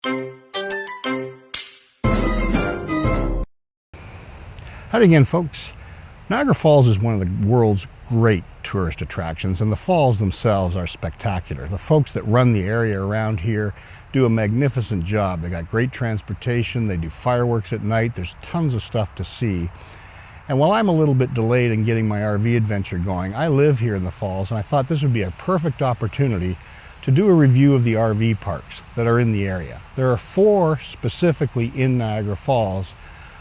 Howdy again, folks. Niagara Falls is one of the world's great tourist attractions, and the falls themselves are spectacular. The folks that run the area around here do a magnificent job. They got great transportation, they do fireworks at night, there's tons of stuff to see. And while I'm a little bit delayed in getting my RV adventure going, I live here in the falls, and I thought this would be a perfect opportunity to do a review of the RV parks that are in the area. There are 4 specifically in Niagara Falls.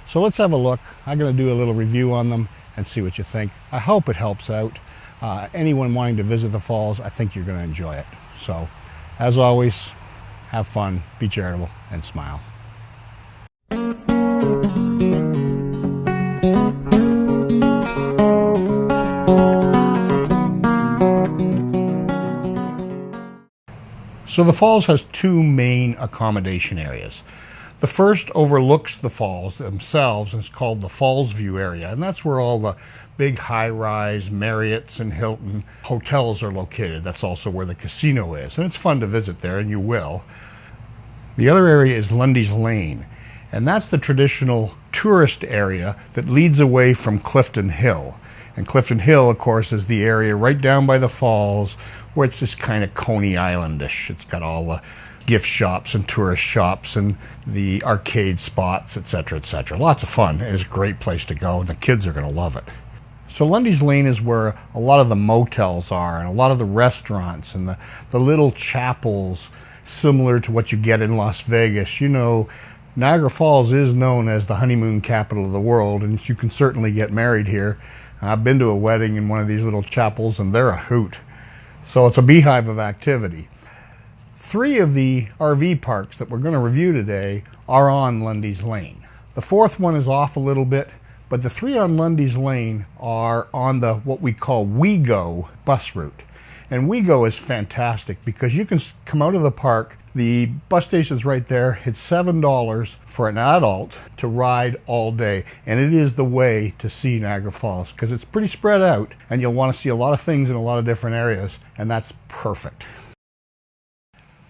So let's have a look. I'm going to do a little review on them and see what you think. I hope it helps out. Anyone wanting to visit the falls, I think you're going to enjoy it. So, as always, have fun, be charitable, and smile. So the falls has 2 main accommodation areas. The first overlooks the falls themselves and is called the Falls View area, and that's where all the big high-rise Marriotts and Hilton hotels are located. That's also where the casino is, and it's fun to visit there, and you will. The other area is Lundy's Lane, and that's the traditional tourist area that leads away from Clifton Hill. And Clifton Hill, of course, is the area right down by the falls where it's this kind of Coney Islandish. It's got all the gift shops and tourist shops and the arcade spots, etc., etc. Lots of fun. It's a great place to go, and the kids are going to love it. So Lundy's Lane is where a lot of the motels are and a lot of the restaurants and the little chapels similar to what you get in Las Vegas. You know, Niagara Falls is known as the honeymoon capital of the world, and you can certainly get married here. I've been to a wedding in one of these little chapels, and they're a hoot. So it's a beehive of activity. 3 of the RV parks that we're going to review today are on Lundy's Lane. The 4th one is off a little bit, but the 3 on Lundy's Lane are on the what we call WeGo bus route. And WeGo is fantastic because you can come out of the park, the bus station's right there, it's $7 for an adult to ride all day. And it is the way to see Niagara Falls because it's pretty spread out and you'll want to see a lot of things in a lot of different areas, and that's perfect.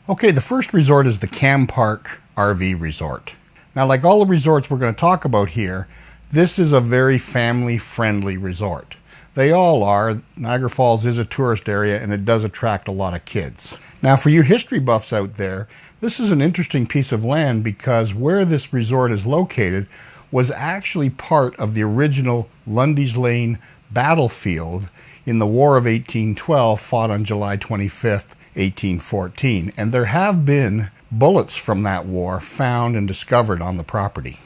Okay, the first resort is the Cam Park RV Resort. Now, like all the resorts we're going to talk about here, this is a very family-friendly resort. They all are. Niagara Falls is a tourist area, and it does attract a lot of kids. Now, for you history buffs out there, this is an interesting piece of land because where this resort is located was actually part of the original Lundy's Lane battlefield in the War of 1812, fought on July 25th, 1814, and there have been bullets from that war found and discovered on the property.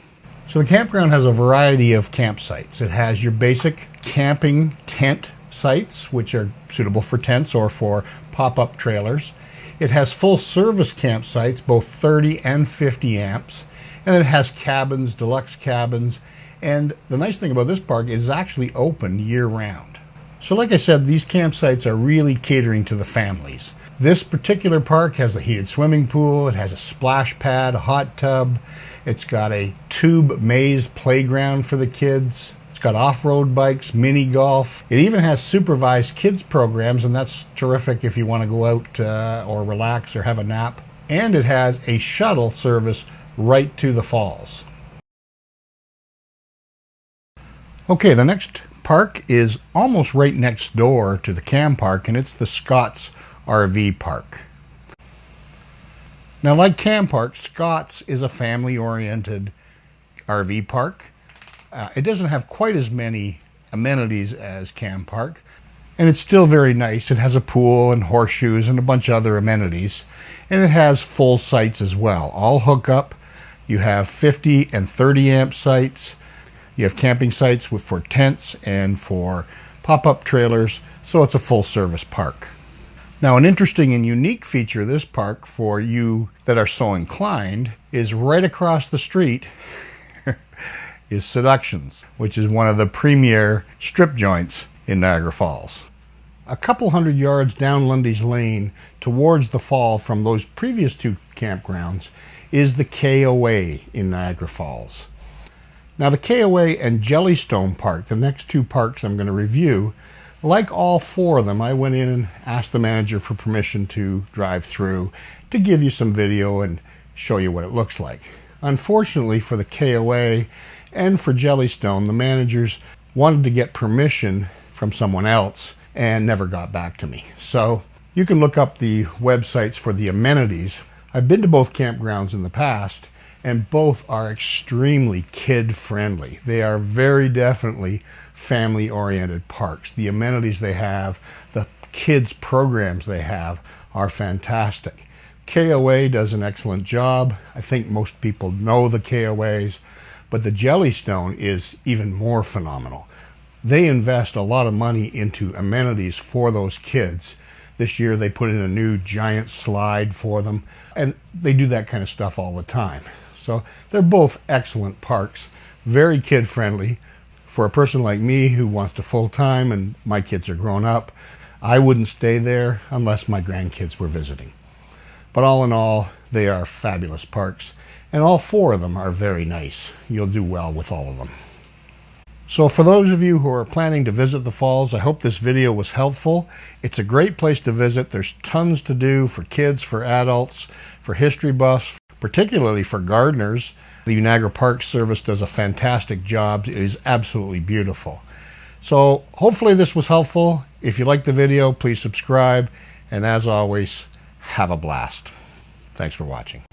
So the campground has a variety of campsites. It has your basic camping tent sites, which are suitable for tents or for pop-up trailers. It has full service campsites, both 30 and 50 amps, and it has cabins, deluxe cabins, and the nice thing about this park is it's actually open year-round. So like I said, these campsites are really catering to the families. This particular park has a heated swimming pool, it has a splash pad, a hot tub, it's got a tube maze playground for the kids, it's got off-road bikes, mini golf, it even has supervised kids programs, and that's terrific if you want to go out or relax or have a nap. And it has a shuttle service right to the falls. Okay, the next park is almost right next door to the Cam Park, and it's the Scott's RV Park. Now, like Cam Park, Scott's is a family-oriented RV park. It doesn't have quite as many amenities as Cam Park, and it's still very nice. It has a pool and horseshoes and a bunch of other amenities, and it has full sites as well. All hook up. You have 50 and 30 amp sites. You have camping sites for tents and for pop-up trailers, so it's a full-service park. Now, an interesting and unique feature of this park for you that are so inclined is right across the street is Seductions, which is one of the premier strip joints in Niagara Falls. A couple hundred yards down Lundy's Lane towards the fall from those previous 2 campgrounds is the KOA in Niagara Falls. Now, the KOA and Jellystone Park, the next 2 parks I'm going to review, like all 4 of them, I went in and asked the manager for permission to drive through to give you some video and show you what it looks like. Unfortunately for the KOA and for Jellystone, the managers wanted to get permission from someone else and never got back to me. So you can look up the websites for the amenities. I've been to both campgrounds in the past, and both are extremely kid-friendly. They are very definitely family-oriented parks. The amenities they have, the kids' programs they have are fantastic. KOA does an excellent job. I think most people know the KOAs, but the Jellystone is even more phenomenal. They invest a lot of money into amenities for those kids. This year they put in a new giant slide for them, and they do that kind of stuff all the time. So they're both excellent parks, very kid-friendly. For a person like me who wants to full-time and my kids are grown up, I wouldn't stay there unless my grandkids were visiting. But all in all, they are fabulous parks, and all four of them are very nice. You'll do well with all of them. So for those of you who are planning to visit the falls, I hope this video was helpful. It's a great place to visit. There's tons to do for kids, for adults, for history buffs, particularly for gardeners. The Niagara Park Service does a fantastic job. It is absolutely beautiful. So hopefully this was helpful. If you liked the video, please subscribe. And as always, have a blast. Thanks for watching.